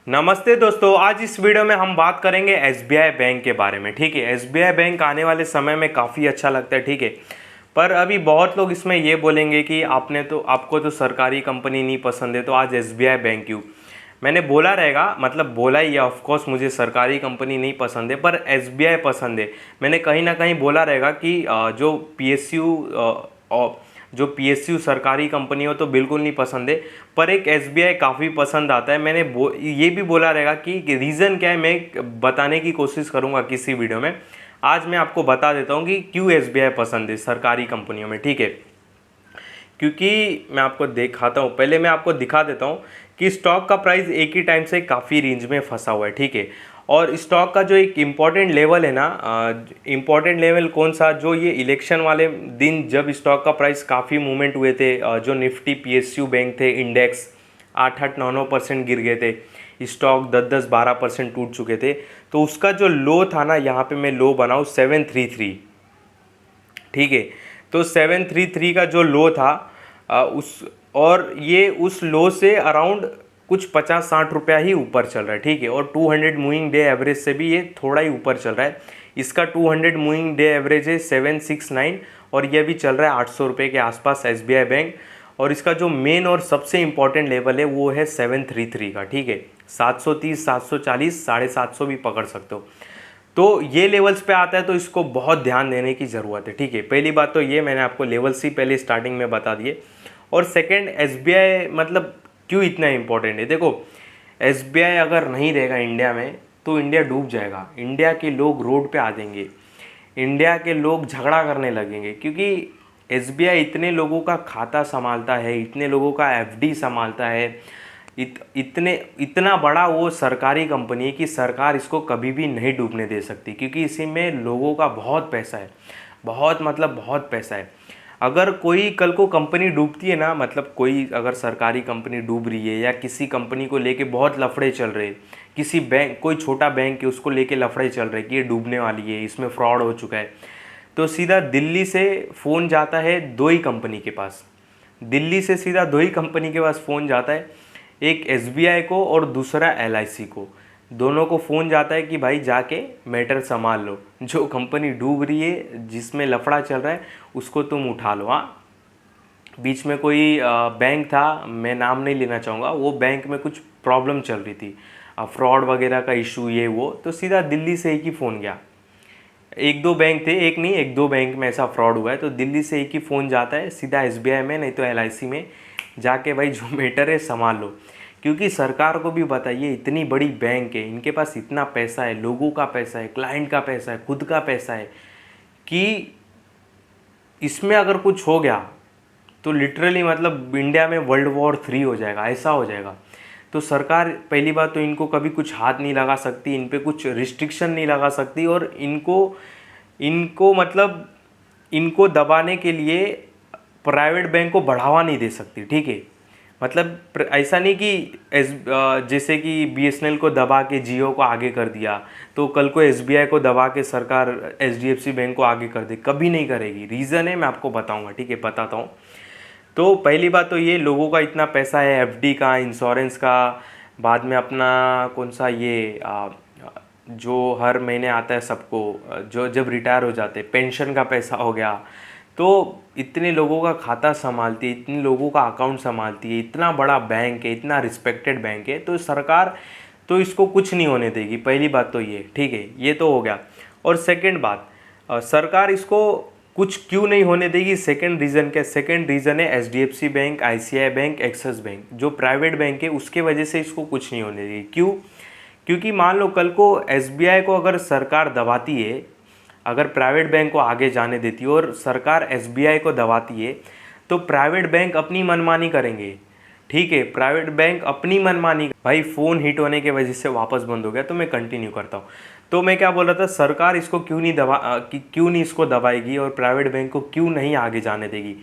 नमस्ते दोस्तों, आज इस वीडियो में हम बात करेंगे एसबीआई बैंक के बारे में। ठीक है, एसबीआई बैंक आने वाले समय में काफ़ी अच्छा लगता है। ठीक है, पर अभी बहुत लोग इसमें ये बोलेंगे कि आपको तो सरकारी कंपनी नहीं पसंद है, तो आज एसबीआई बैंक क्यों। मैंने बोला रहेगा, मतलब बोला ही है, ऑफकोर्स मुझे सरकारी कंपनी नहीं पसंद है पर एसबीआई पसंद है। मैंने कहीं ना कहीं बोला रहेगा कि जो पीएसयू सरकारी कंपनी हो तो बिल्कुल नहीं पसंद है, पर एक एसबीआई काफ़ी पसंद आता है। ये भी बोला रहेगा कि रीज़न क्या है, मैं बताने की कोशिश करूँगा किसी वीडियो में। आज मैं आपको बता देता हूँ कि क्यों एसबीआई पसंद है सरकारी कंपनियों में। ठीक है, क्योंकि मैं आपको दिखाता हूँ, पहले मैं आपको दिखा देता हूँ कि स्टॉक का प्राइस एक ही टाइम से काफ़ी रेंज में फंसा हुआ है। ठीक है, और स्टॉक का जो एक इम्पॉर्टेंट लेवल है ना, इम्पॉर्टेंट लेवल कौन सा, जो ये इलेक्शन वाले दिन जब स्टॉक का प्राइस काफ़ी मूवमेंट हुए थे, जो निफ्टी पीएसयू बैंक थे, इंडेक्स 8-8, 9-9% गिर गए थे, स्टॉक 10-10, 12% टूट चुके थे, तो उसका जो लो था ना, यहाँ पे मैं लो बनाऊँ 733। ठीक है, तो 733 का जो लो था ये उस लो से अराउंड कुछ 50-60 रुपया ही ऊपर चल रहा है। ठीक है, और 200 मूविंग डे एवरेज से भी ये थोड़ा ही ऊपर चल रहा है। इसका 200 मूविंग डे एवरेज है 769 और ये भी चल रहा है 800 रुपये के आसपास एसबीआई बैंक। और इसका जो मेन और सबसे इम्पॉर्टेंट लेवल है वो है 733 का। ठीक है, 730, 740, 750 भी पकड़ सकते हो। तो ये लेवल्स पे आता है तो इसको बहुत ध्यान देने की ज़रूरत है। ठीक है, पहली बात तो ये मैंने आपको लेवल्स ही पहले स्टार्टिंग में बता दिए। और सेकंड, एसबीआई मतलब क्यों इतना इम्पोर्टेंट है। देखो, एसबीआई अगर नहीं रहेगा इंडिया में तो इंडिया डूब जाएगा। इंडिया के लोग रोड पे आ जाएंगे, इंडिया के लोग झगड़ा करने लगेंगे, क्योंकि एसबीआई इतने लोगों का खाता संभालता है, इतने लोगों का एफडी संभालता है, इतना बड़ा वो सरकारी कंपनी है कि सरकार इसको कभी भी नहीं डूबने दे सकती, क्योंकि इसी में लोगों का बहुत पैसा है, बहुत मतलब बहुत पैसा है। अगर कोई कल को कंपनी डूबती है ना, मतलब कोई अगर सरकारी कंपनी डूब रही है या किसी कंपनी को लेके बहुत लफड़े चल रहे, किसी बैंक, कोई छोटा बैंक है उसको लेके लफड़े चल रहे कि ये डूबने वाली है, इसमें फ्रॉड हो चुका है, तो सीधा दिल्ली से फ़ोन जाता है दो ही कंपनी के पास। दिल्ली से सीधा दो ही कंपनी के पास फ़ोन जाता है, एक एसबीआई को और दूसरा एलआईसी को। दोनों को फ़ोन जाता है कि भाई जाके मैटर संभाल लो, जो कंपनी डूब रही है, जिसमें लफड़ा चल रहा है, उसको तुम उठा लो। हाँ, बीच में कोई बैंक था, मैं नाम नहीं लेना चाहूँगा, वो बैंक में कुछ प्रॉब्लम चल रही थी, फ्रॉड वगैरह का इशू ये वो, तो सीधा दिल्ली से एक ही फ़ोन गया। एक दो बैंक थे, एक नहीं एक दो बैंक में ऐसा फ्रॉड हुआ है, तो दिल्ली से एक ही फ़ोन जाता है सीधा एसबीआई में, नहीं तो एलआईसी में, जाके भाई जो मैटर है संभाल लो। क्योंकि सरकार को भी बताइए, इतनी बड़ी बैंक है, इनके पास इतना पैसा है, लोगों का पैसा है, क्लाइंट का पैसा है, खुद का पैसा है, कि इसमें अगर कुछ हो गया तो लिटरली मतलब इंडिया में वर्ल्ड वॉर 3 हो जाएगा, ऐसा हो जाएगा। तो सरकार पहली बात तो इनको कभी कुछ हाथ नहीं लगा सकती, इन पे कुछ रिस्ट्रिक्शन नहीं लगा सकती, और इनको मतलब इनको दबाने के लिए प्राइवेट बैंक को बढ़ावा नहीं दे सकती। ठीक है, मतलब ऐसा नहीं कि जैसे कि बीएसएनएल को दबा के जियो को आगे कर दिया, तो कल को एसबीआई को दबा के सरकार एचडीएफसी बैंक को आगे कर दे, कभी नहीं करेगी। रीज़न है, मैं आपको बताऊंगा। ठीक है, बताता हूँ। तो पहली बात तो ये, लोगों का इतना पैसा है, एफडी का, इंश्योरेंस का, बाद में अपना कौन सा ये जो हर महीने आता है सबको, जो जब रिटायर हो जाते, पेंशन का पैसा हो गया, तो इतने लोगों का खाता संभालती है, इतने लोगों का अकाउंट संभालती है, इतना बड़ा बैंक है, इतना रिस्पेक्टेड बैंक है, तो सरकार तो इसको कुछ नहीं होने देगी। पहली बात तो ये, ठीक है, ये तो हो गया। और सेकंड बात, सरकार इसको कुछ क्यों नहीं होने देगी, सेकंड रीज़न क्या, सेकंड रीज़न है HDFC bank, ICI bank, axis bank, जो प्राइवेट बैंक है, उसके वजह से इसको कुछ नहीं होने देगी। क्यों? क्योंकि मान लो कल को एसबीआई को अगर सरकार दबाती है, अगर प्राइवेट बैंक को आगे जाने देती है और सरकार एसबीआई को दबाती है, तो प्राइवेट बैंक अपनी मनमानी करेंगे। ठीक है, प्राइवेट बैंक अपनी मनमानी, भाई फ़ोन हिट होने के वजह से वापस बंद हो गया, तो मैं कंटिन्यू करता हूँ। तो मैं क्या बोल रहा था, सरकार इसको क्यों नहीं इसको दबाएगी और प्राइवेट बैंक को क्यों नहीं आगे जाने देगी।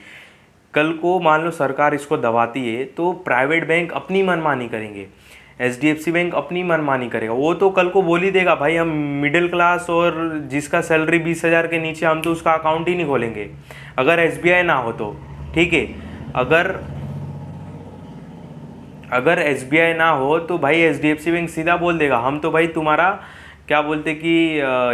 कल को मान लो सरकार इसको दबाती है तो प्राइवेट बैंक अपनी मनमानी करेंगे, एचडीएफसी बैंक अपनी मनमानी करेगा। वो तो कल को बोल ही देगा, भाई हम मिडिल क्लास और जिसका सैलरी 20,000 के नीचे, हम तो उसका अकाउंट ही नहीं खोलेंगे अगर एसबीआई ना हो तो। ठीक है, अगर एसबीआई ना हो तो भाई एचडीएफसी बैंक सीधा बोल देगा हम तो भाई तुम्हारा क्या बोलते कि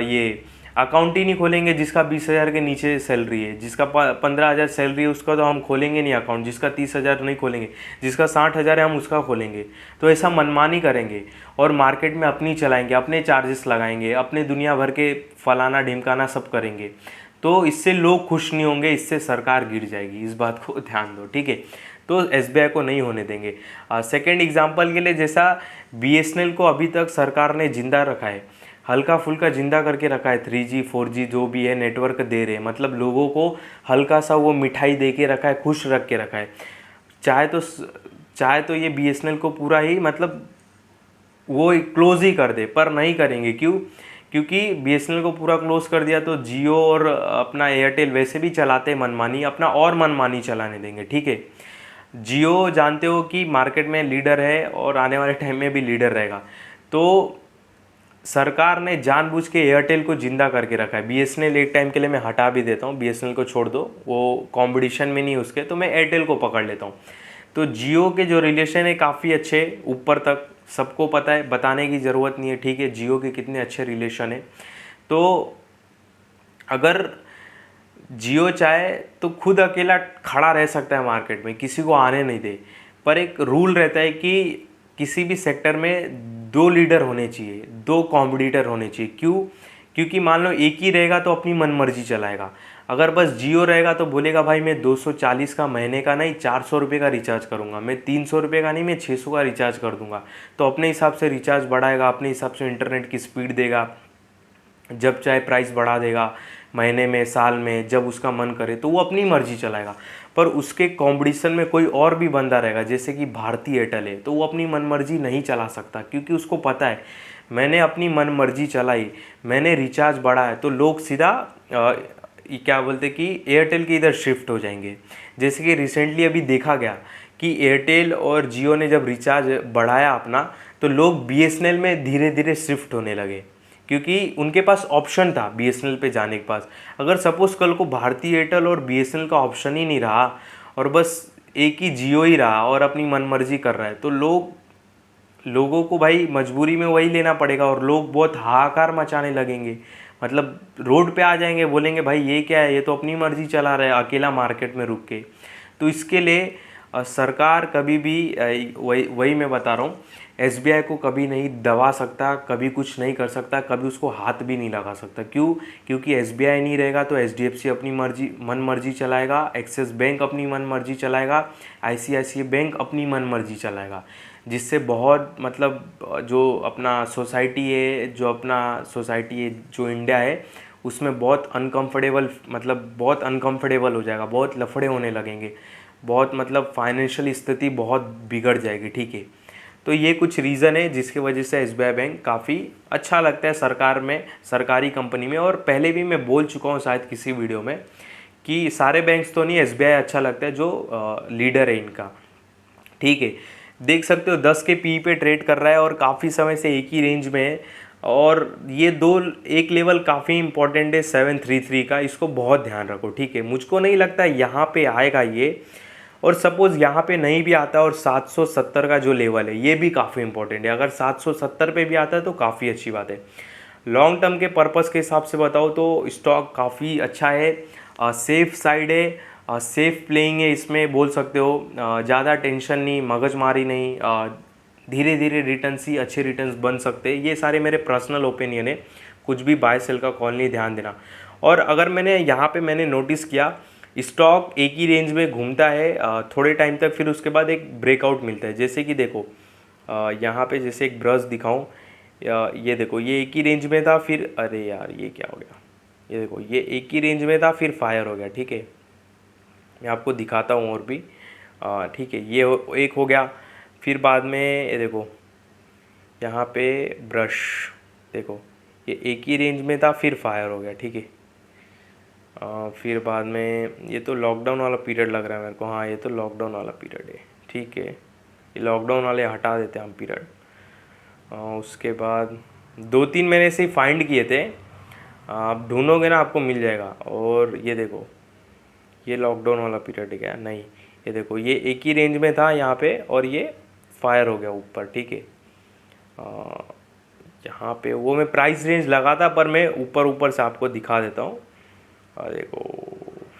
ये अकाउंट ही नहीं खोलेंगे, जिसका 20,000 के नीचे सैलरी है, जिसका 15,000 सैलरी है उसका तो हम खोलेंगे नहीं अकाउंट, जिसका 30,000 नहीं खोलेंगे, जिसका 60,000 है हम उसका खोलेंगे। तो ऐसा मनमानी करेंगे और मार्केट में अपनी चलाएंगे, अपने चार्जेस लगाएंगे, अपने दुनिया भर के फलाना ढिमकाना सब करेंगे। तो इससे लोग खुश नहीं होंगे, इससे सरकार गिर जाएगी, इस बात को ध्यान दो, ठीक है। तो एसबीआई को नहीं होने देंगे। सेकेंड एग्जांपल के लिए, जैसा बीएसएनएल को अभी तक सरकार ने जिंदा रखा है, हल्का फुल्का जिंदा करके रखा है, 3G 4G जो भी है नेटवर्क दे रहे हैं, मतलब लोगों को हल्का सा वो मिठाई दे के रखा है, खुश रख के रखा है। चाहे तो ये बीएसएनएल को पूरा ही मतलब वो क्लोज ही कर दे, पर नहीं करेंगे। क्यों? क्योंकि बीएसएनएल को पूरा क्लोज कर दिया तो जियो और अपना एयरटेल वैसे भी चलाते मनमानी, अपना और मनमानी चलाने देंगे, ठीक है। जियो जानते हो कि मार्केट में लीडर है और आने वाले टाइम में भी लीडर रहेगा। तो सरकार ने जानबूझ के एयरटेल को जिंदा करके रखा है। बीएसएनएल एक टाइम के लिए मैं हटा भी देता हूँ, बीएसएनएल को छोड़ दो, वो कंपटीशन में नहीं उसके, तो मैं एयरटेल को पकड़ लेता हूँ। तो जियो के जो रिलेशन है काफ़ी अच्छे, ऊपर तक सबको पता है, बताने की ज़रूरत नहीं है, ठीक है, जियो के कितने अच्छे रिलेशन है। तो अगर जियो चाहे तो खुद अकेला खड़ा रह सकता है मार्केट में, किसी को आने नहीं दे, पर एक रूल रहता है कि किसी भी सेक्टर में 2 लीडर होने चाहिए, 2 कॉम्पिटिटर होने चाहिए। क्यों? क्योंकि मान लो एक ही रहेगा तो अपनी मनमर्जी चलाएगा। अगर बस जियो रहेगा तो बोलेगा भाई मैं 240 का महीने का नहीं 400 रुपये का रिचार्ज करूँगा, मैं 300 रुपये का नहीं मैं 600 का रिचार्ज कर दूंगा। तो अपने हिसाब से रिचार्ज बढ़ाएगा, अपने हिसाब से इंटरनेट की स्पीड देगा, जब चाहे प्राइस बढ़ा देगा, महीने में, साल में, जब उसका मन करे तो वो अपनी मर्जी चलाएगा। पर उसके कंपटीशन में कोई और भी बंदा रहेगा, जैसे कि भारती एयरटेल है, तो वो अपनी मनमर्जी नहीं चला सकता, क्योंकि उसको पता है मैंने अपनी मनमर्जी चलाई, मैंने रिचार्ज बढ़ाया तो लोग सीधा क्या बोलते कि एयरटेल के इधर शिफ्ट हो जाएंगे। जैसे कि रिसेंटली अभी देखा गया कि एयरटेल और जियो ने जब रिचार्ज बढ़ाया अपना, तो लोग बीएसएनएल में धीरे धीरे शिफ्ट होने लगे, क्योंकि उनके पास ऑप्शन था बीएसएनएल पे जाने के पास। अगर सपोज़ कल को भारती एयरटेल और बीएसएनएल का ऑप्शन ही नहीं रहा और बस एक ही जियो ही रहा और अपनी मनमर्जी कर रहा है, तो लोगों को भाई मजबूरी में वही लेना पड़ेगा और लोग बहुत हाहाकार मचाने लगेंगे, मतलब रोड पे आ जाएंगे, बोलेंगे भाई ये क्या है, ये तो अपनी मर्जी चला रहा है अकेला मार्केट में रुक के। तो इसके लिए सरकार कभी भी वही मैं बता रहा हूँ, एसबीआई को कभी नहीं दबा सकता, कभी कुछ नहीं कर सकता, कभी उसको हाथ भी नहीं लगा सकता। क्यों? क्योंकि एसबीआई नहीं रहेगा तो एचडीएफसी अपनी मन मर्जी चलाएगा, एक्सिस बैंक अपनी मन मर्जी चलाएगा, आईसीआईसीआई बैंक अपनी मन मर्जी चलाएगा, जिससे बहुत मतलब जो अपना सोसाइटी है, जो इंडिया है, उसमें बहुत अनकंफर्टेबल, मतलब बहुत अनकंफर्टेबल हो जाएगा, बहुत लफड़े होने लगेंगे, बहुत मतलब फाइनेंशियल स्थिति बहुत बिगड़ जाएगी, ठीक है। तो ये कुछ रीज़न है जिसकी वजह से एसबीआई बैंक काफ़ी अच्छा लगता है सरकारी कंपनी में। और पहले भी मैं बोल चुका हूँ शायद किसी वीडियो में कि सारे बैंक्स तो नहीं, एसबीआई अच्छा लगता है जो लीडर है इनका, ठीक है। देख सकते हो 10 के पी पे ट्रेड कर रहा है और काफ़ी समय से एक ही रेंज में है। और ये एक लेवल काफ़ी इंपॉर्टेंट है 733 का, इसको बहुत ध्यान रखो, ठीक है। मुझको नहीं लगता यहाँ पे आएगा ये, और सपोज़ यहाँ पे नहीं भी आता और 770 का जो लेवल है ये भी काफ़ी इंपॉर्टेंट है। अगर 770 पे भी आता है तो काफ़ी अच्छी बात है। लॉन्ग टर्म के पर्पज़ के हिसाब से बताओ तो स्टॉक काफ़ी अच्छा है, सेफ साइड है, सेफ प्लेइंग है, इसमें बोल सकते हो। ज़्यादा टेंशन नहीं, मगजमारी नहीं, धीरे धीरे रिटर्न्स ही अच्छे रिटर्न्स बन सकते हैं। ये सारे मेरे पर्सनल ओपिनियन है, कुछ भी बाय सेल का कॉल नहीं, ध्यान देना। और अगर मैंने नोटिस किया स्टॉक एक ही रेंज में घूमता है थोड़े टाइम तक, फिर उसके बाद एक ब्रेकआउट मिलता है। जैसे कि देखो यहाँ पे जैसे एक ब्रश दिखाऊं, ये देखो ये एक ही रेंज में था, फिर अरे यार ये क्या हो गया, ये देखो ये एक ही रेंज में था फिर फायर हो गया, ठीक है। मैं आपको दिखाता हूँ और भी, ठीक है। ये एक हो गया, फिर बाद में ये देखो यहाँ पे ब्रश देखो, ये एक ही रेंज में था फिर फायर हो गया, ठीक है। फिर बाद में ये तो लॉकडाउन वाला पीरियड लग रहा है मेरे को, हाँ ये तो लॉकडाउन वाला पीरियड है, ठीक है। ये लॉकडाउन वाले हटा देते हैं हम पीरियड। उसके बाद 2-3 महीने से ही फाइंड किए थे, आप ढूंढोगे ना आपको मिल जाएगा। और ये देखो ये लॉकडाउन वाला पीरियड है क्या? नहीं, ये देखो ये एक ही रेंज में था यहाँ पे और ये फायर हो गया ऊपर, ठीक है। यहाँ पे वो मैं प्राइस रेंज लगा था, पर मैं ऊपर ऊपर से आपको दिखा देता हूँ। देखो,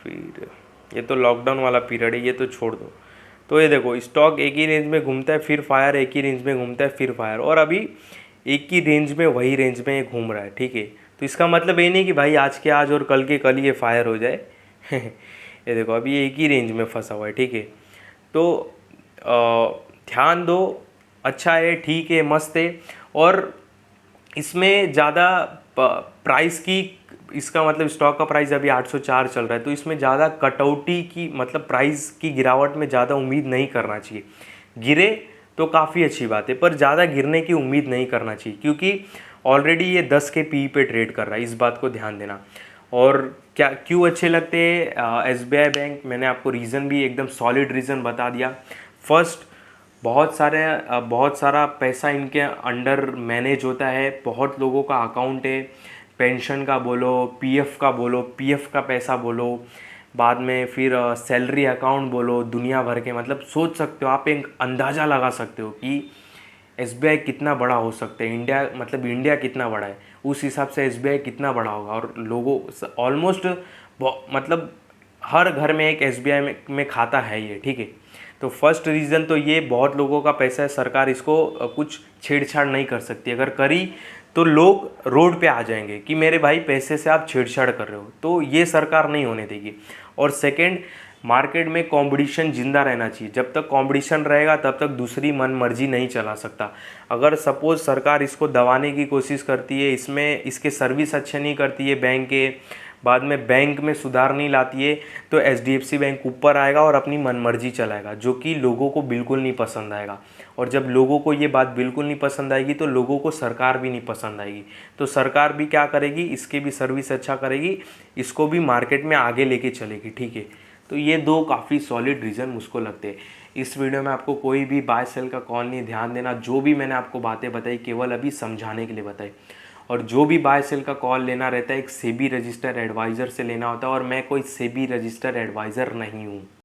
फिर ये तो लॉकडाउन वाला पीरियड है, ये तो छोड़ दो। तो ये देखो, स्टॉक एक ही रेंज में घूमता है, फिर फायर, एक ही रेंज में घूमता है, फिर फायर, और अभी एक ही रेंज में, वही रेंज में ये घूम रहा है, ठीक है। तो इसका मतलब ये नहीं कि भाई आज के आज और कल के कल ये फायर हो जाए। ये देखो, अभी एक ही रेंज में फंसा हुआ है, ठीक है। तो ध्यान दो, अच्छा है, ठीक है, मस्त है। और इसमें ज़्यादा प्राइस की, इसका मतलब स्टॉक का प्राइस अभी 804 चल रहा है, तो इसमें ज़्यादा कटौती की, मतलब प्राइस की गिरावट में ज़्यादा उम्मीद नहीं करना चाहिए। गिरे तो काफ़ी अच्छी बात है, पर ज़्यादा गिरने की उम्मीद नहीं करना चाहिए, क्योंकि ऑलरेडी ये 10 के पी पे ट्रेड कर रहा है, इस बात को ध्यान देना। और क्या क्यों अच्छे लगते हैं एसबीआई बैंक, मैंने आपको रीज़न भी एकदम सॉलिड रीज़न बता दिया। फर्स्ट, बहुत सारा पैसा इनके अंडर मैनेज होता है, बहुत लोगों का अकाउंट है, पेंशन का बोलो, पीएफ का बोलो, पीएफ का पैसा बोलो, बाद में फिर सैलरी अकाउंट बोलो, दुनिया भर के, मतलब सोच सकते हो आप, एक अंदाज़ा लगा सकते हो कि एसबीआई कितना बड़ा हो सकता है। इंडिया, मतलब इंडिया कितना बड़ा है, उस हिसाब से एसबीआई कितना बड़ा होगा। और लोगों, ऑलमोस्ट मतलब हर घर में एक एसबीआई में खाता है ये, ठीक है। तो फर्स्ट रीज़न तो ये, बहुत लोगों का पैसा है, सरकार इसको कुछ छेड़छाड़ नहीं कर सकती। अगर करी तो लोग रोड पे आ जाएंगे कि मेरे भाई पैसे से आप छेड़छाड़ कर रहे हो, तो ये सरकार नहीं होने देगी। और सेकंड, मार्केट में कंपटीशन जिंदा रहना चाहिए। जब तक कंपटीशन रहेगा तब तक दूसरी मन मर्जी नहीं चला सकता। अगर सपोज सरकार इसको दबाने की कोशिश करती है, इसमें इसके सर्विस अच्छे नहीं करती है बैंक के, बाद में बैंक में सुधार नहीं लाती है, तो एचडीएफसी बैंक ऊपर आएगा और अपनी मनमर्जी चलाएगा, जो कि लोगों को बिल्कुल नहीं पसंद आएगा। और जब लोगों को ये बात बिल्कुल नहीं पसंद आएगी तो लोगों को सरकार भी नहीं पसंद आएगी। तो सरकार भी क्या करेगी, इसके भी सर्विस अच्छा करेगी, इसको भी मार्केट में आगे लेके चलेगी, ठीक है। तो ये दो काफ़ी सॉलिड रीज़न मुझको लगते हैं। इस वीडियो में आपको कोई भी बाय सेल का कॉल नहीं, ध्यान देना, जो भी मैंने आपको बातें बताई केवल अभी समझाने के लिए बताई। और जो भी बाय सेल का कॉल लेना रहता है, एक सेबी रजिस्टर्ड एडवाइज़र से लेना होता है, और मैं कोई सेबी रजिस्टर्ड एडवाइज़र नहीं हूँ।